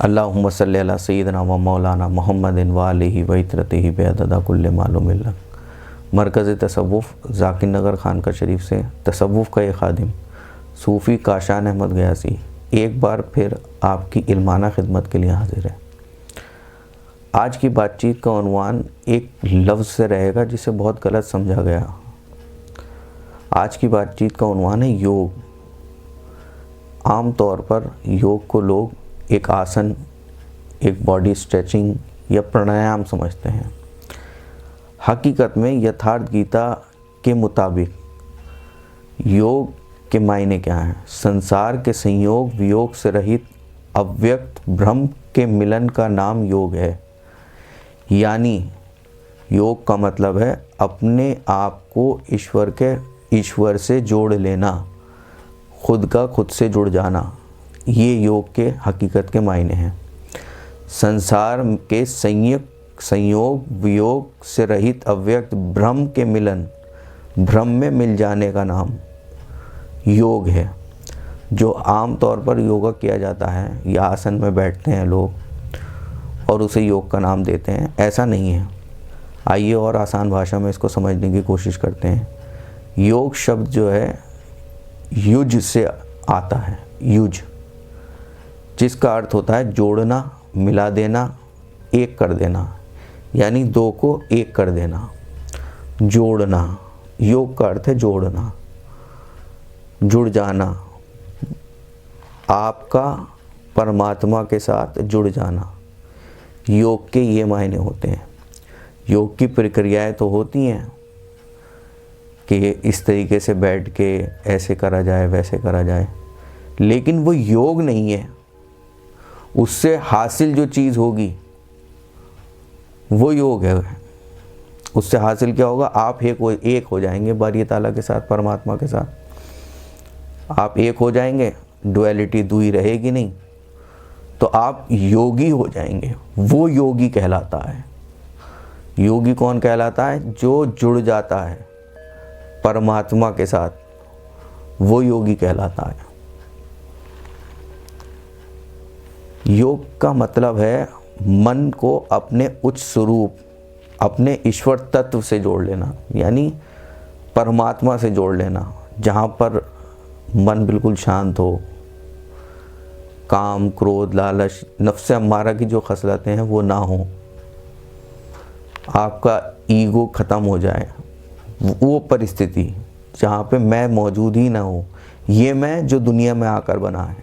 अल्लाहुम्मा सल्ली अला सय्यिदना व मौलाना मुहम्मदिन व आलिहि व इत्रतिहि बेअदद कुल्ल मालूम लक। मरकज़ तसव्वुफ़ ज़ाकिर नगर खानका शरीफ से तसव्वुफ़ का एक खादिम सूफ़ी काशान अहमद गयासी एक बार फिर आपकी इल्माना खिदमत के लिए हाजिर है। आज की बातचीत का उन्वान एक लफ्ज़ से रहेगा जिसे बहुत गलत समझा गया। आज की बातचीत का उन्वान है योग। आम तौर पर योग को लोग एक आसन, एक बॉडी स्ट्रेचिंग या प्राणायाम समझते हैं। हकीकत में यथार्थ गीता के मुताबिक योग के मायने क्या हैं? संसार के संयोग वियोग से रहित अव्यक्त ब्रह्म के मिलन का नाम योग है। यानी योग का मतलब है अपने आप को ईश्वर से जोड़ लेना, खुद का खुद से जुड़ जाना। ये योग के हकीकत के मायने हैं। संसार के संयोग वियोग से रहित अव्यक्त ब्रह्म के मिलन, ब्रह्म में मिल जाने का नाम योग है। जो आम तौर पर योगा किया जाता है या आसन में बैठते हैं लोग और उसे योग का नाम देते हैं, ऐसा नहीं है। आइए और आसान भाषा में इसको समझने की कोशिश करते हैं। योग शब्द जो है युज से आता है, युज, जिसका अर्थ होता है जोड़ना, मिला देना, एक कर देना, यानी दो को एक कर देना, जोड़ना। योग का अर्थ है जोड़ना, जुड़ जाना, आपका परमात्मा के साथ जुड़ जाना। योग के ये मायने होते हैं। योग की प्रक्रियाएं तो होती हैं कि इस तरीके से बैठ के ऐसे करा जाए, वैसे करा जाए, लेकिन वो योग नहीं है। उससे हासिल जो चीज़ होगी वो योग है। उससे हासिल क्या होगा? आप एक हो जाएंगे बारी ताला के साथ, परमात्मा के साथ आप एक हो जाएंगे। डुअलिटी दुई रहेगी नहीं, तो आप योगी हो जाएंगे। वो योगी कहलाता है। योगी कौन कहलाता है? जो जुड़ जाता है परमात्मा के साथ, वो योगी कहलाता है। योग का मतलब है मन को अपने उच्च स्वरूप, अपने ईश्वर तत्व से जोड़ लेना, यानी परमात्मा से जोड़ लेना। जहाँ पर मन बिल्कुल शांत हो, काम, क्रोध, लालच, नफ्स अम्मारा की जो खसलतें हैं वो ना हो, आपका ईगो ख़त्म हो जाए। वो परिस्थिति जहाँ पे मैं मौजूद ही ना हो। ये मैं जो दुनिया में आकर बना है,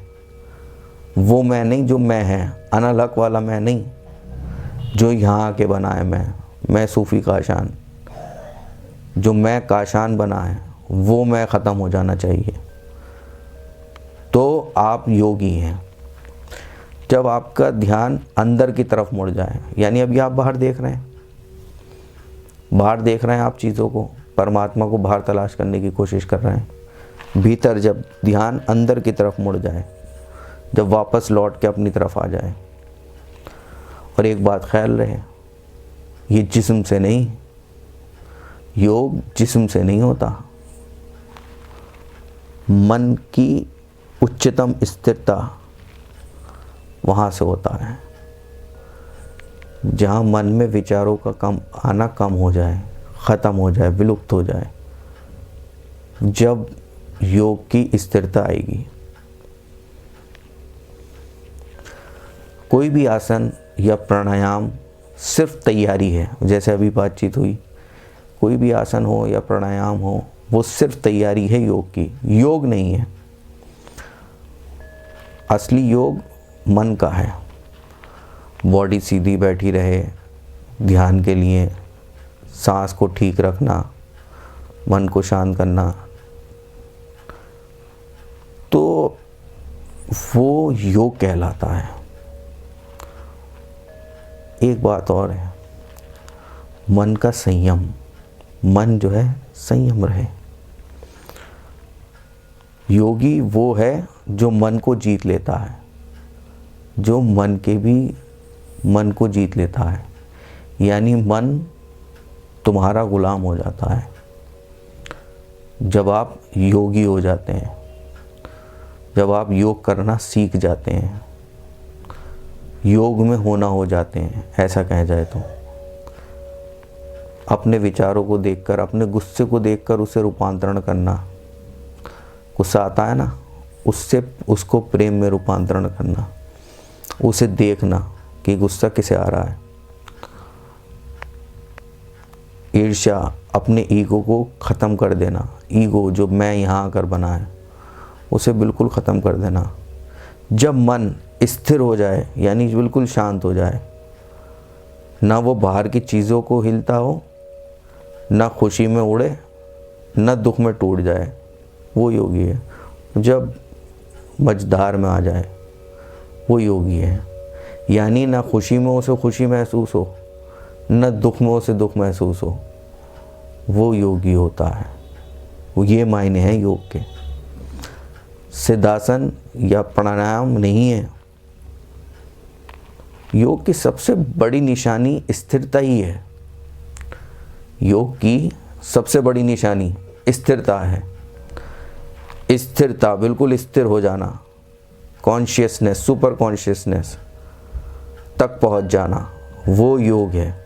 वो मैं नहीं जो मैं है, अनलक वाला मैं नहीं जो यहाँ आके बना है। मैं सूफ़ी काशान, जो मैं काशान बना है वो मैं ख़त्म हो जाना चाहिए। तो आप योगी हैं। जब आपका ध्यान अंदर की तरफ मुड़ जाए, यानी अभी आप बाहर देख रहे हैं आप चीज़ों को, परमात्मा को बाहर तलाश करने की कोशिश कर रहे हैं। भीतर जब ध्यान अंदर की तरफ मुड़ जाए, जब वापस लौट के अपनी तरफ आ जाए, और एक बात ख्याल रहे, ये जिस्म से नहीं, योग जिस्म से नहीं होता। मन की उच्चतम स्थिरता वहाँ से होता है, जहाँ मन में विचारों का आना कम हो जाए, ख़त्म हो जाए, विलुप्त हो जाए। जब योग की स्थिरता आएगी, कोई भी आसन या प्राणायाम सिर्फ तैयारी है। जैसे अभी बातचीत हुई, कोई भी आसन हो या प्राणायाम हो, वो सिर्फ तैयारी है योग की, योग नहीं है। असली योग मन का है। बॉडी सीधी बैठी रहे, ध्यान के लिए सांस को ठीक रखना, मन को शांत करना, तो वो योग कहलाता है। एक बात और है, मन का संयम। मन जो है संयम रहे। योगी वो है जो मन को जीत लेता है, जो मन को जीत लेता है, यानी मन तुम्हारा गुलाम हो जाता है। जब आप योगी हो जाते हैं, जब आप योग करना सीख जाते हैं, योग में होना हो जाते हैं, ऐसा कहा जाए तो। अपने विचारों को देखकर, अपने गुस्से को देखकर उसे रूपांतरण करना। गुस्सा आता है ना, उससे उसको प्रेम में रूपांतरण करना, उसे देखना कि गुस्सा किसे आ रहा है। ईर्ष्या, अपने ईगो को ख़त्म कर देना। ईगो जो मैं यहाँ आकर बना है, उसे बिल्कुल ख़त्म कर देना। जब मन स्थिर हो जाए, यानी बिल्कुल शांत हो जाए, ना वो बाहर की चीज़ों को हिलता हो, ना खुशी में उड़े, ना दुख में टूट जाए, वो योगी है। जब मझधार में आ जाए, वो योगी है। यानी ना खुशी में उसे खुशी महसूस हो, न दुख में उसे दुख महसूस हो, वो योगी होता है। वो ये मायने हैं योग के। सिद्धासन या प्राणायाम नहीं है। योग की सबसे बड़ी निशानी स्थिरता ही है। योग की सबसे बड़ी निशानी स्थिरता है। स्थिरता, बिल्कुल स्थिर हो जाना, कॉन्शियसनेस, सुपर कॉन्शियसनेस तक पहुंच जाना, वो योग है।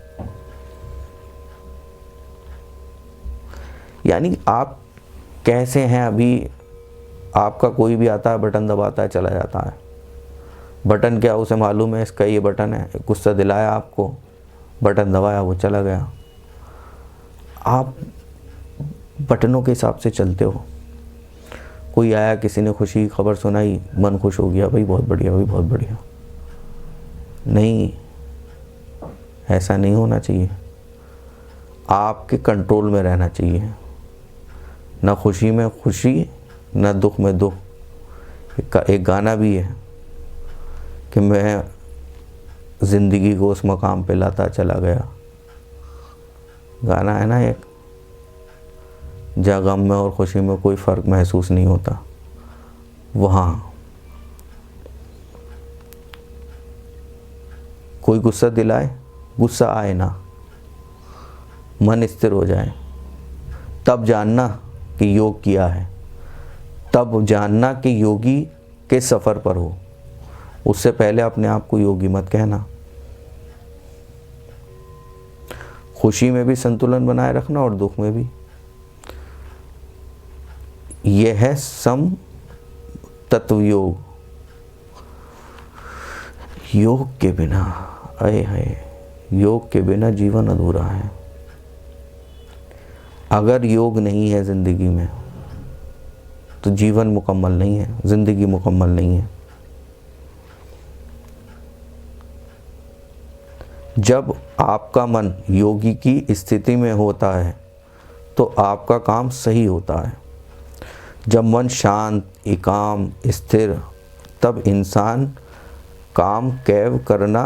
यानी आप कैसे हैं अभी, आपका कोई भी आता है, बटन दबाता है, चला जाता है। बटन क्या, उसे मालूम है इसका ये बटन है, गुस्सा दिलाया आपको, बटन दबाया, वो चला गया। आप बटनों के हिसाब से चलते हो। कोई आया, किसी ने खुशी की खबर सुनाई, मन खुश हो गया, भाई बहुत बढ़िया, भाई बहुत बढ़िया। नहीं, ऐसा नहीं होना चाहिए। आपके कंट्रोल में रहना चाहिए। ना खुशी में खुशी, ना दुख में दुख। एक गाना भी है कि मैं ज़िंदगी को उस मकाम पे लाता चला गया। गाना है ना एक, जहाँ गम में और खुशी में कोई फ़र्क महसूस नहीं होता। वहाँ कोई गुस्सा दिलाए, गुस्सा आए ना, मन स्थिर हो जाए, तब जानना कि योग किया है। तब जानना कि योगी के सफ़र पर हो। उससे पहले अपने आप को योगी मत कहना। खुशी में भी संतुलन बनाए रखना और दुख में भी। यह है सम तत्व योग। योग के बिना, अये है, योग के बिना जीवन अधूरा है। अगर योग नहीं है ज़िंदगी में तो जीवन मुकम्मल नहीं है, ज़िंदगी मुकम्मल नहीं है। जब आपका मन योगी की स्थिति में होता है तो आपका काम सही होता है। जब मन शांत, एकाम, स्थिर, तब इंसान काम कैव करना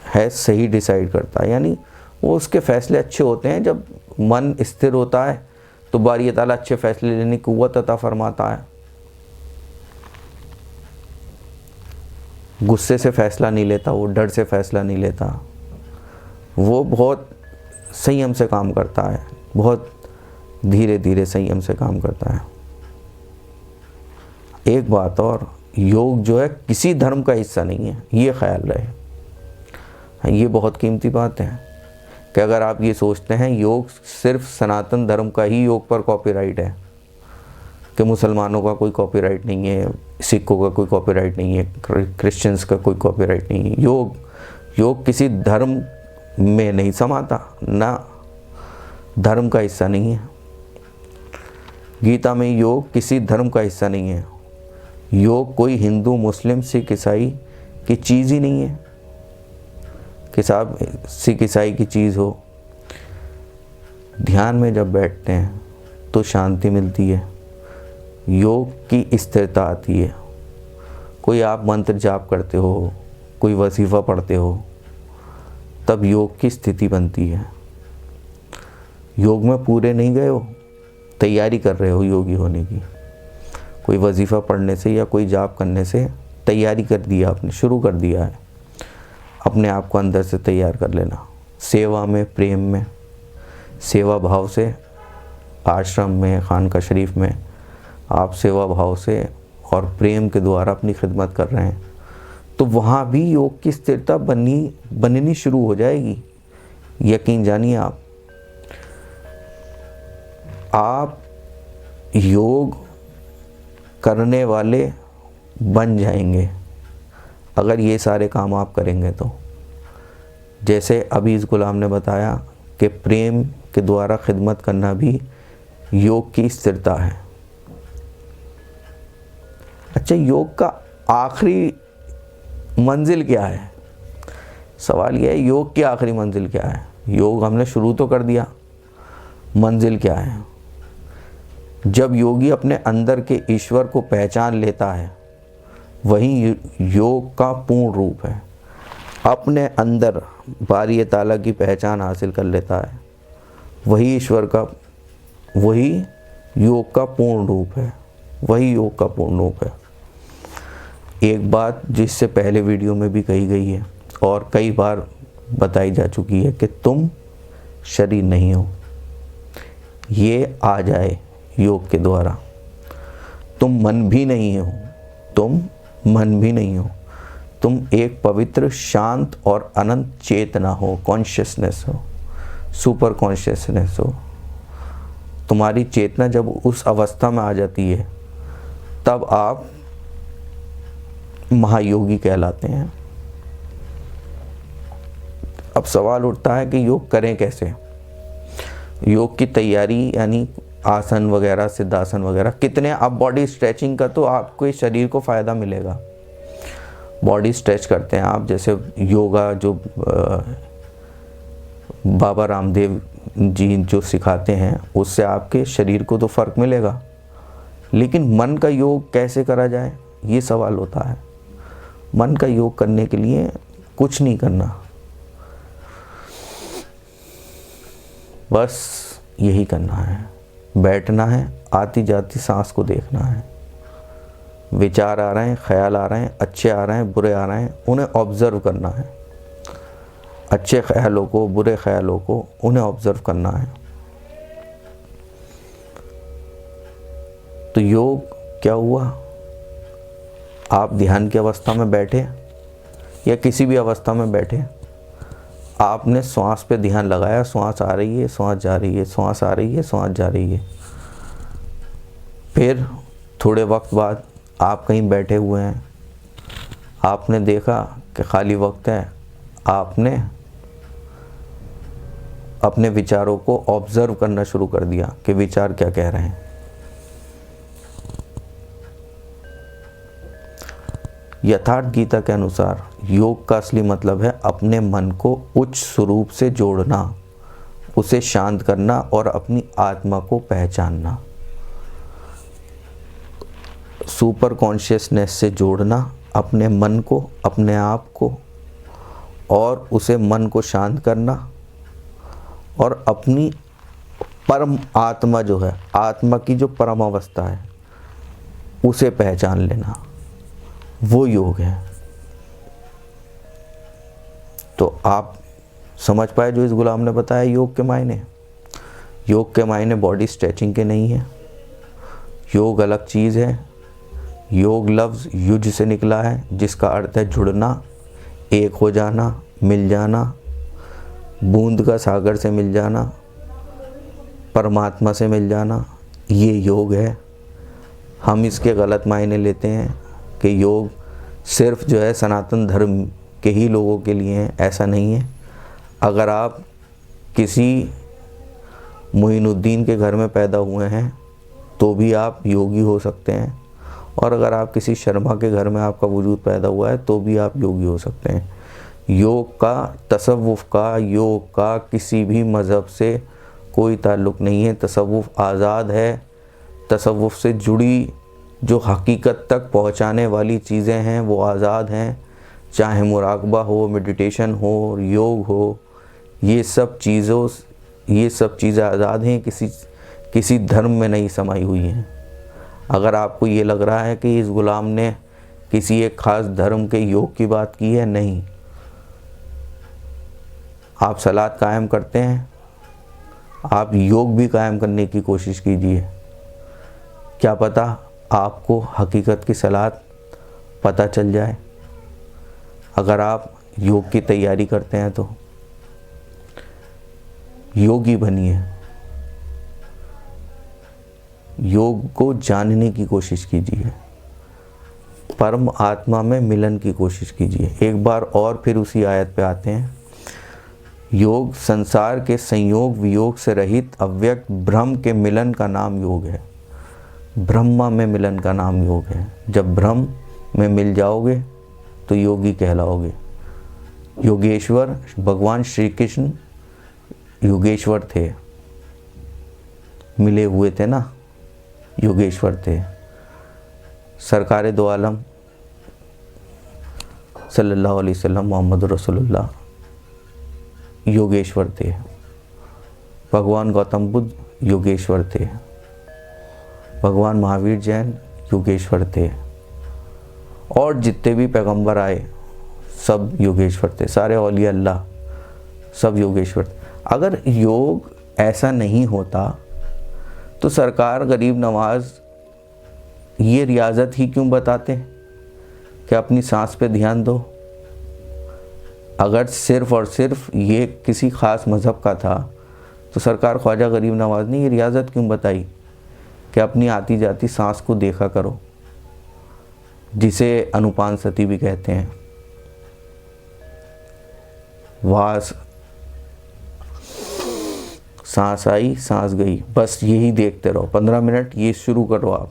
है सही डिसाइड करता है। यानी वो उसके फैसले अच्छे होते हैं। जब मन स्थिर होता है तो बारी ताला अच्छे फैसले लेने की कुव्वत अता फरमाता है। गुस्से से फैसला नहीं लेता, वो डर से फैसला नहीं लेता, वो बहुत संयम से काम करता है, बहुत धीरे धीरे संयम से काम करता है। एक बात और, योग जो है किसी धर्म का हिस्सा नहीं है, ये ख्याल रहे। ये बहुत कीमती बात है कि अगर आप ये सोचते हैं योग सिर्फ सनातन धर्म का ही योग पर कॉपीराइट है, कि मुसलमानों का कोई कॉपीराइट नहीं है, सिखों का कोई कॉपीराइट नहीं है, क्रिश्चियंस का कोई कॉपीराइट नहीं है। योग किसी धर्म में नहीं समाता, ना धर्म का हिस्सा नहीं है। गीता में योग किसी धर्म का हिस्सा नहीं है। योग कोई हिंदू, मुस्लिम, सिख, ईसाई की चीज़ ही नहीं है कि साहब सिख ईसाई की चीज़ हो। ध्यान में जब बैठते हैं तो शांति मिलती है, योग की स्थिरता आती है। कोई आप मंत्र जाप करते हो, कोई वजीफ़ा पढ़ते हो, तब योग की स्थिति बनती है। योग में पूरे नहीं गए हो, तैयारी कर रहे हो योगी होने की। कोई वजीफ़ा पढ़ने से या कोई जाप करने से तैयारी कर दिया आपने, शुरू कर दिया है। अपने आप को अंदर से तैयार कर लेना। सेवा में, प्रेम में, सेवा भाव से आश्रम में, खानका शरीफ में आप सेवा भाव से और प्रेम के द्वारा अपनी खिदमत कर रहे हैं, तो वहाँ भी योग की स्थिरता बननी शुरू हो जाएगी। यकीन जानिए आप योग करने वाले बन जाएंगे अगर ये सारे काम आप करेंगे तो। जैसे अभी इस गुलाम ने बताया कि प्रेम के द्वारा खिदमत करना भी योग की स्थिरता है। अच्छा, योग का आखिरी मंजिल क्या है? सवाल यह है, योग की आखिरी मंजिल क्या है? योग हमने शुरू तो कर दिया, मंजिल क्या है? जब योगी अपने अंदर के ईश्वर को पहचान लेता है, वही योग का पूर्ण रूप है। अपने अंदर बारी ताला की पहचान हासिल कर लेता है, वही वही योग का पूर्ण रूप है, वही योग का पूर्ण रूप है। एक बात जिससे पहले वीडियो में भी कही गई है और कई बार बताई जा चुकी है कि तुम शरीर नहीं हो, ये आ जाए योग के द्वारा। तुम मन भी नहीं हो, तुम मन भी नहीं हो, तुम एक पवित्र, शांत और अनंत चेतना हो, कॉन्शियसनेस हो, सुपर कॉन्शियसनेस हो। तुम्हारी चेतना जब उस अवस्था में आ जाती है तब आप महायोगी कहलाते हैं। अब सवाल उठता है कि योग करें कैसे? योग की तैयारी यानी आसन वगैरह, सिद्धासन वगैरह कितने, आप बॉडी स्ट्रेचिंग का तो आपको इस शरीर को फ़ायदा मिलेगा। बॉडी स्ट्रेच करते हैं आप, जैसे योगा जो बाबा रामदेव जी जो सिखाते हैं, उससे आपके शरीर को तो फ़र्क मिलेगा, लेकिन मन का योग कैसे करा जाए, ये सवाल होता है। मन का योग करने के लिए कुछ नहीं करना, बस यही करना है, बैठना है, आती जाती सांस को देखना है। विचार आ रहे हैं, ख्याल आ रहे हैं, अच्छे आ रहे हैं, बुरे आ रहे हैं, उन्हें ऑब्ज़र्व करना है। अच्छे ख्यालों को, बुरे ख्यालों को, उन्हें ऑब्ज़र्व करना है। तो योग क्या हुआ? आप ध्यान की अवस्था में बैठे या किसी भी अवस्था में बैठे, आपने श्वास पे ध्यान लगाया, श्वास आ रही है, श्वास जा रही है, श्वास आ रही है, श्वास जा रही है। फिर थोड़े वक्त बाद आप कहीं बैठे हुए हैं, आपने देखा कि खाली वक्त है, आपने अपने विचारों को ऑब्ज़र्व करना शुरू कर दिया कि विचार क्या कह रहे हैं। यथार्थ गीता के अनुसार योग का असली मतलब है अपने मन को उच्च स्वरूप से जोड़ना, उसे शांत करना और अपनी आत्मा को पहचानना। सुपर कॉन्शियसनेस से जोड़ना अपने मन को, अपने आप को, और उसे मन को शांत करना और अपनी परम आत्मा जो है, आत्मा की जो परम अवस्था है, उसे पहचान लेना, वो योग है। तो आप समझ पाए जो इस गुलाम ने बताया योग के मायने। योग के मायने बॉडी स्ट्रेचिंग के नहीं है। योग अलग चीज़ है। योग लफ्ज़ युज से निकला है, जिसका अर्थ है जुड़ना, एक हो जाना, मिल जाना, बूंद का सागर से मिल जाना, परमात्मा से मिल जाना, ये योग है। हम इसके गलत मायने लेते हैं कि योग सिर्फ जो है सनातन धर्म के ही लोगों के लिए है, ऐसा नहीं है। अगर आप किसी मोइनुद्दीन के घर में पैदा हुए हैं तो भी आप योगी हो सकते हैं, और अगर आप किसी शर्मा के घर में आपका वजूद पैदा हुआ है तो भी आप योगी हो सकते हैं। योग का, तसव्वुफ़ का, योग का किसी भी मज़हब से कोई ताल्लुक़ नहीं है। तसव्वुफ़ आज़ाद है। तसव्वुफ़ से जुड़ी जो हकीकत तक पहुंचाने वाली चीज़ें हैं वो आज़ाद हैं, चाहे मुराकबा हो, मेडिटेशन हो, योग हो, ये सब चीज़ें आज़ाद हैं, किसी धर्म में नहीं समाई हुई हैं। अगर आपको ये लग रहा है कि इस गुलाम ने किसी एक ख़ास धर्म के योग की बात की है, नहीं। आप सलात कायम करते हैं, आप योग भी कायम करने की कोशिश कीजिए। क्या पता आपको हकीकत की सलात पता चल जाए। अगर आप योग की तैयारी करते हैं तो योगी बनिए, योग को जानने की कोशिश कीजिए, परम आत्मा में मिलन की कोशिश कीजिए। एक बार और फिर उसी आयत पे आते हैं, योग संसार के संयोग वियोग से रहित अव्यक्त ब्रह्म के मिलन का नाम योग है। ब्रह्मा में मिलन का नाम योग है। जब ब्रह्म में मिल जाओगे तो योगी कहलाओगे। योगेश्वर भगवान श्री कृष्ण योगेश्वर थे, मिले हुए थे ना, योगेश्वर थे। सरकारे दो आलम सल्लल्लाहु अलैहि वसल्लम मोहम्मद रसूलुल्लाह योगेश्वर थे। भगवान गौतम बुद्ध योगेश्वर थे। भगवान महावीर जैन योगेश्वर थे। और जितने भी पैगंबर आए सब योगेश्वर थे। सारे औलिया अल्लाह सब योगेश्वर थे। अगर योग ऐसा नहीं होता तो सरकार गरीब नवाज ये रियाजत ही क्यों बताते कि अपनी सांस पे ध्यान दो। अगर सिर्फ़ और सिर्फ ये किसी ख़ास मज़हब का था तो सरकार ख्वाजा गरीब नवाज ने ये रियाजत क्यों बताई कि अपनी आती जाती सांस को देखा करो, जिसे अनुपान सती भी कहते हैं। वहाँ सांस आई सांस गई, बस यही देखते रहो। 15 मिनट ये शुरू करो, आप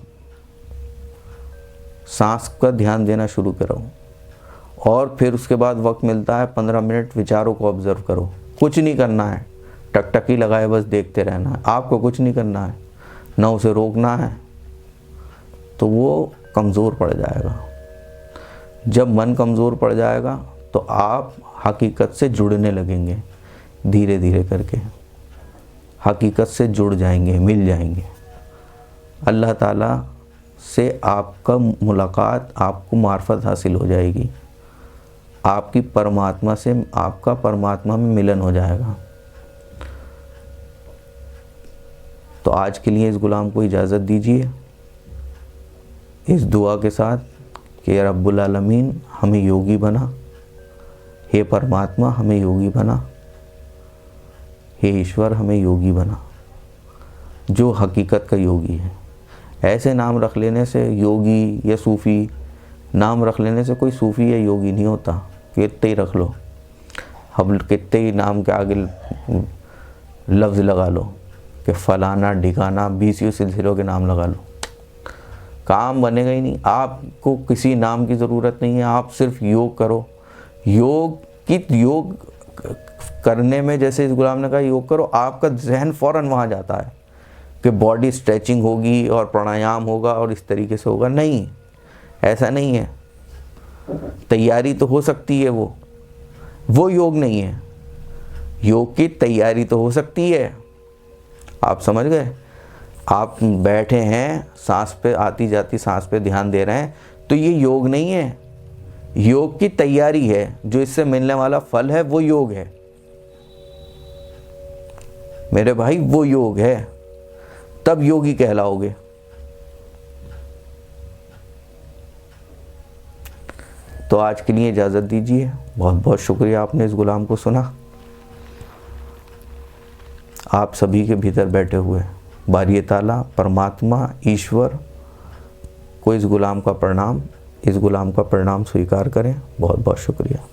सांस का ध्यान देना शुरू करो। और फिर उसके बाद वक्त मिलता है 15 मिनट विचारों को ऑब्जर्व करो। कुछ नहीं करना है, टकटकी लगाए बस देखते रहना है। आपको कुछ नहीं करना है, ना उसे रोकना है, तो वो कमज़ोर पड़ जाएगा। जब मन कमज़ोर पड़ जाएगा तो आप हकीकत से जुड़ने लगेंगे, धीरे धीरे करके हकीकत से जुड़ जाएंगे, मिल जाएंगे। अल्लाह ताला से आपका मुलाकात, आपको मार्फत हासिल हो जाएगी। आपकी परमात्मा से आपका परमात्मा में मिलन हो जाएगा। तो आज के लिए इस गुलाम को इजाज़त दीजिए इस दुआ के साथ कि रब्बुल आलमीन हमें योगी बना, हे परमात्मा हमें योगी बना, हे ईश्वर हमें योगी बना, जो हकीकत का योगी है। ऐसे नाम रख लेने से योगी या सूफ़ी, नाम रख लेने से कोई सूफ़ी या योगी नहीं होता। कितने ही रख लो, हम कितने ही नाम के आगे लफ्ज़ लगा लो कि फ़लाना ढिकाना 20 सिलसिलों के नाम लगा लो, काम बनेगा ही नहीं। आपको किसी नाम की ज़रूरत नहीं है, आप सिर्फ योग करो। योग करने में, जैसे इस गुलाम ने कहा योग करो, आपका जहन फ़ौरन वहाँ जाता है कि बॉडी स्ट्रेचिंग होगी और प्राणायाम होगा और इस तरीके से होगा। नहीं, ऐसा नहीं है। तैयारी तो हो सकती है, वो योग नहीं है। योग की तैयारी तो हो सकती है, आप समझ गए। आप बैठे हैं, सांस पे आती जाती सांस पे ध्यान दे रहे हैं, तो ये योग नहीं है, योग की तैयारी है। जो इससे मिलने वाला फल है वो योग है मेरे भाई, वो योग है। तब योगी कहलाओगे। तो आज के लिए इजाज़त दीजिए। बहुत बहुत शुक्रिया, आपने इस गुलाम को सुना। आप सभी के भीतर बैठे हुए बारी ताला परमात्मा ईश्वर को इस गुलाम का प्रणाम स्वीकार करें। बहुत बहुत शुक्रिया।